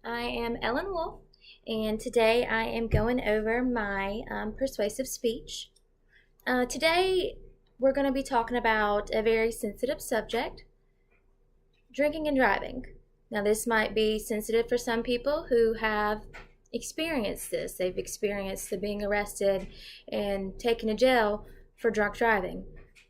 I am Ellen Wolf, and today I am going over my persuasive speech. Today, we're going to be talking about a very sensitive subject, drinking and driving. Now, this might be sensitive for some people who have experienced this. They've experienced the being arrested and taken to jail for drunk driving.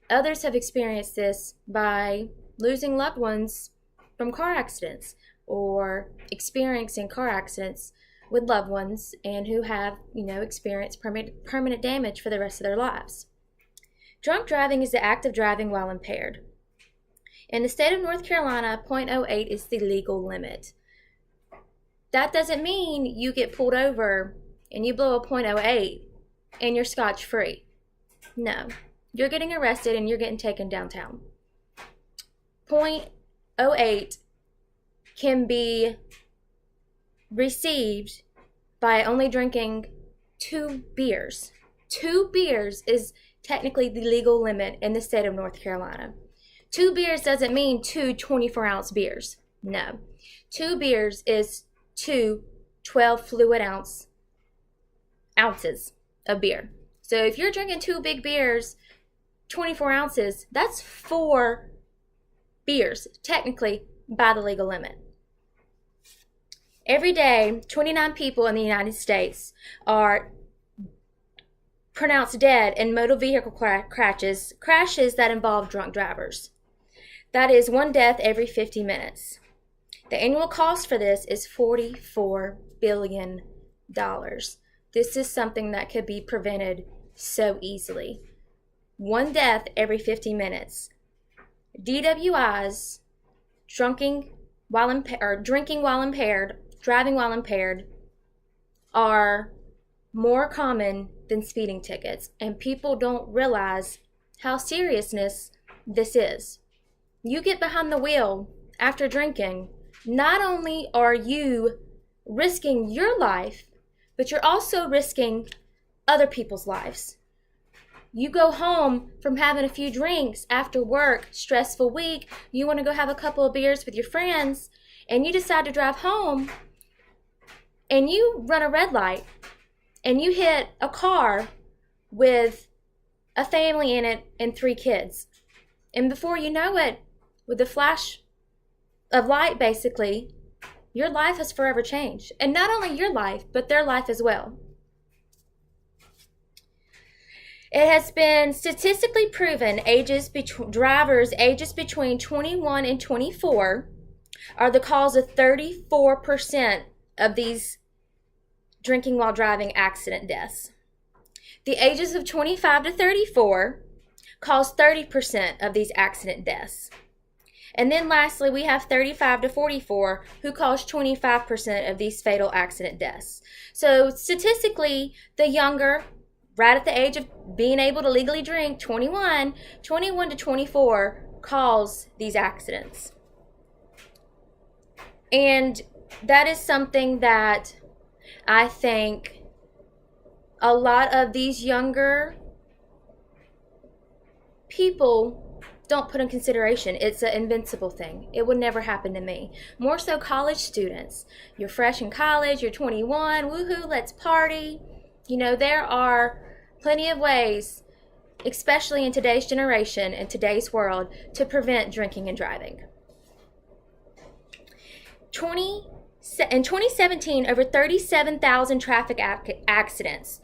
Others have experienced this by losing loved ones from car accidents or experiencing car accidents with loved ones and who have, experienced permanent damage for the rest of their lives. Drunk driving is the act of driving while impaired. In the state of North Carolina, .08 is the legal limit. That doesn't mean you get pulled over and you blow a .08 and you're scotch-free. No, you're getting arrested and you're getting taken downtown. .08 can be received by only drinking 2 beers. 2 beers is technically the legal limit in the state of North Carolina. 2 beers doesn't mean 2 24-ounce beers. No. 2 beers is 2 12 fluid ounces of beer. So if you're drinking 2 big beers, 24 ounces, that's 4 beers, technically, by the legal limit. Every day, 29 people in the United States are pronounced dead in motor vehicle crashes that involve drunk drivers. That is 1 death every 50 minutes. The annual cost for this is $44 billion. This is something that could be prevented so easily. 1 death every 50 minutes. DWIs, drinking while impaired, driving while impaired, are more common than speeding tickets, and people don't realize how seriousness this is. You get behind the wheel after drinking, not only are you risking your life, but you're also risking other people's lives. You go home from having a few drinks after work, stressful week, you want to go have a couple of beers with your friends, and you decide to drive home, and you run a red light, and you hit a car with a family in it and 3 kids. And before you know it, with the flash of light, basically, your life has forever changed. And not only your life, but their life as well. It has been statistically proven drivers ages between 21 and 24 are the cause of 34% of these drinking while driving accident deaths. The ages of 25 to 34 cause 30% of these accident deaths. And then lastly, we have 35 to 44 who cause 25% of these fatal accident deaths. So statistically, the younger, right at the age of being able to legally drink, 21 to 24 cause these accidents. And that is something that I think a lot of these younger people don't put in consideration. It's an invincible thing. It would never happen to me. More so college students. You're fresh in college, you're 21, woohoo, let's party. There are plenty of ways, especially in today's generation, in today's world, to prevent drinking and driving. In 2017, over 37,000 traffic accidents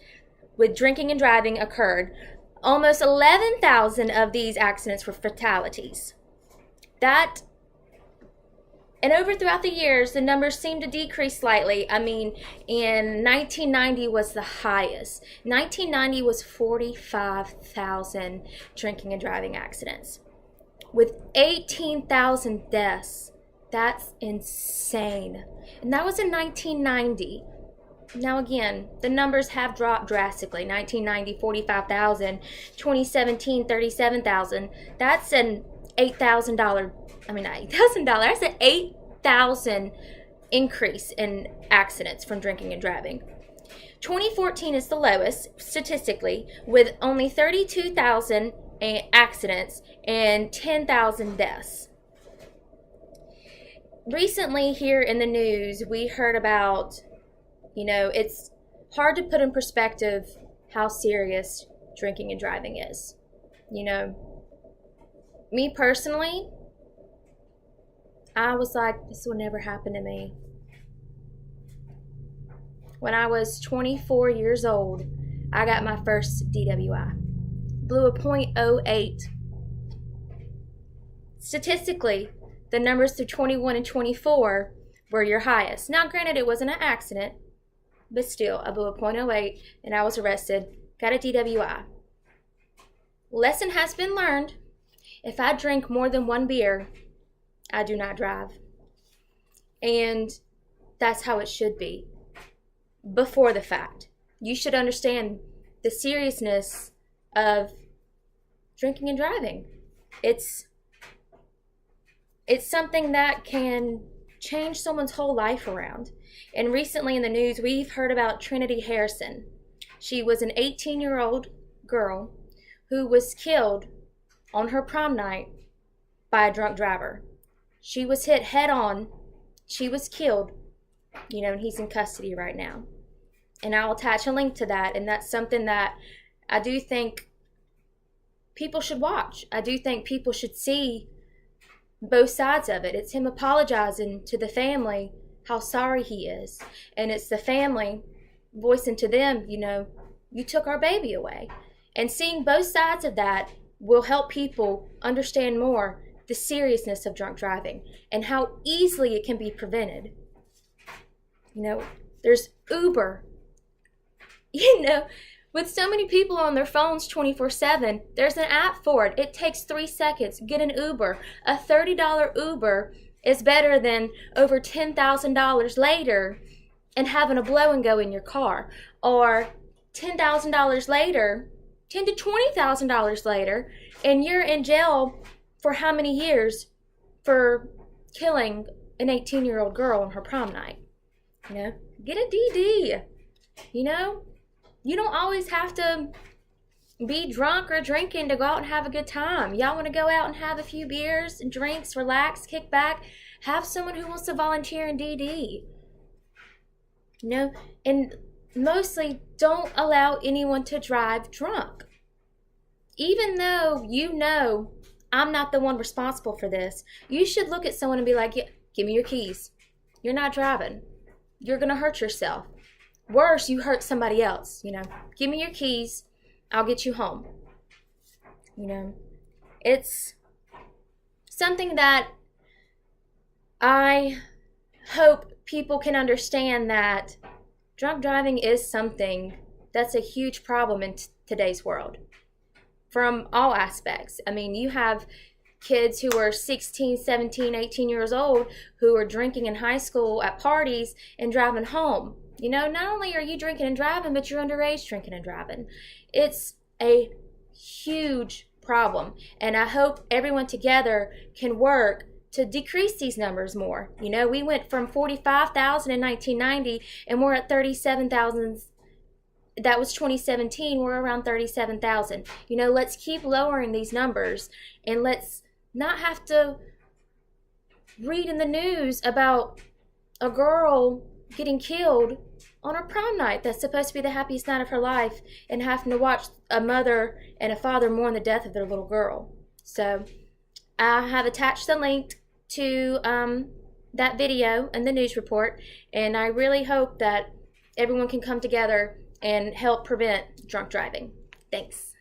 with drinking and driving occurred. Almost 11,000 of these accidents were fatalities. Throughout the years, the numbers seem to decrease slightly. In 1990 was the highest. 1990 was 45,000 drinking and driving accidents. With 18,000 deaths, that's insane. And that was in 1990. Now again, the numbers have dropped drastically. 1990, 45,000. 2017, 37,000. That's an $8,000. That's an 8,000 increase in accidents from drinking and driving. 2014 is the lowest statistically, with only 32,000 accidents and 10,000 deaths. recently here in the news, we heard about, it's hard to put in perspective how serious drinking and driving is. You know, me personally, I was like, this will never happen to me. When I was 24 years old, I got my first DWI. Blew a .08. Statistically, the numbers through 21 and 24 were your highest. Now, granted, it wasn't an accident, but still, I blew a .08 and I was arrested, got a DWI. Lesson has been learned. If I drink more than one beer, I do not drive. And that's how it should be. Before the fact, you should understand the seriousness of drinking and driving. It's something that can change someone's whole life around. And recently in the news, we've heard about Trinity Harrison. She was an 18-year-old girl who was killed on her prom night by a drunk driver. She was hit head on. She was killed, and he's in custody right now. And I'll attach a link to that, and that's something that I do think people should watch. I do think people should see both sides of it. It's him apologizing to the family how sorry he is. And it's the family voicing to them, you took our baby away. And seeing both sides of that will help people understand more the seriousness of drunk driving and how easily it can be prevented. There's Uber. With so many people on their phones 24/7, there's an app for it. It takes 3 seconds. Get an Uber. A $30 Uber is better than over $10,000 later and having a blow and go in your car. Or $10,000 later, $10,000 to $20,000 later, and you're in jail for how many years for killing an 18-year-old girl on her prom night? Get a DD. You don't always have to be drunk or drinking to go out and have a good time. Y'all want to go out and have a few beers and drinks, relax, kick back, have someone who wants to volunteer in DD. And mostly don't allow anyone to drive drunk. Even though I'm not the one responsible for this, you should look at someone and be like, give me your keys. You're not driving. You're going to hurt yourself. Worse, you hurt somebody else. Give me your keys. I'll get you home. It's something that I hope people can understand, that drunk driving is something that's a huge problem in today's world from all aspects. You have kids who are 16, 17, 18 years old who are drinking in high school at parties and driving home. Not only are you drinking and driving, but you're underage drinking and driving. It's a huge problem. And I hope everyone together can work to decrease these numbers more. We went from 45,000 in 1990 and we're at 37,000. That was 2017. We're around 37,000. Let's keep lowering these numbers, and let's not have to read in the news about a girl getting killed on her prom night that's supposed to be the happiest night of her life, and having to watch a mother and a father mourn the death of their little girl. So I have attached the link to that video and the news report, and I really hope that everyone can come together and help prevent drunk driving. Thanks.